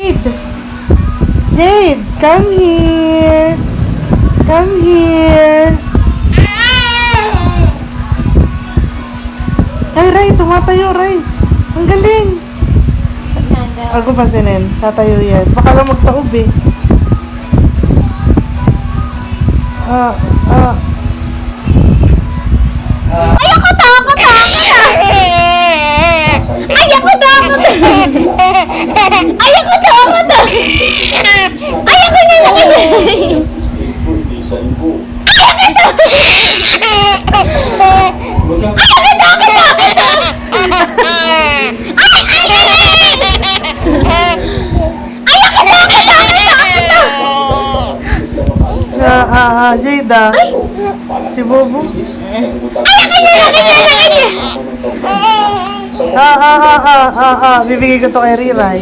Jade! Jade, come here! Come here! Ay, Ray, tumatayo, Ray. Ang galing. Ako pasinin. Tatayo yan. Baka lang magtaob eh. Ayoko takot! Ayoko takot! Ayoko takot! Ayoko na nakita! Jade ah. Si Bobo. Bibigay ko to kay Riray.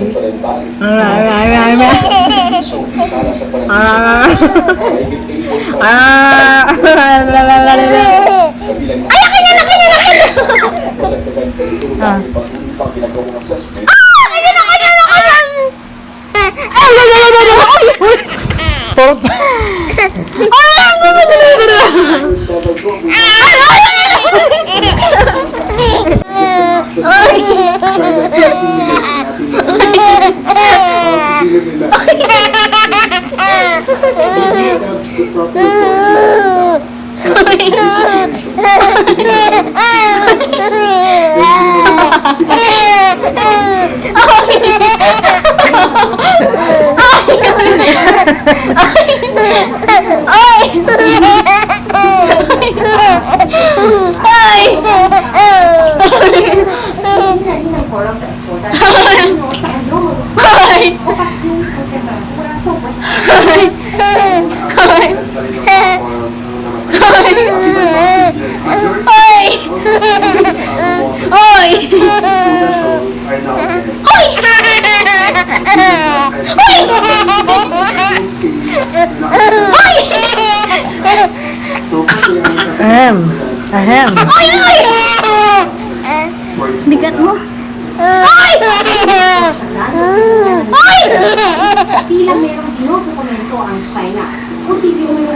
Ahem. Bigat mo. Tila merong dinodokumento ang China. Posibleng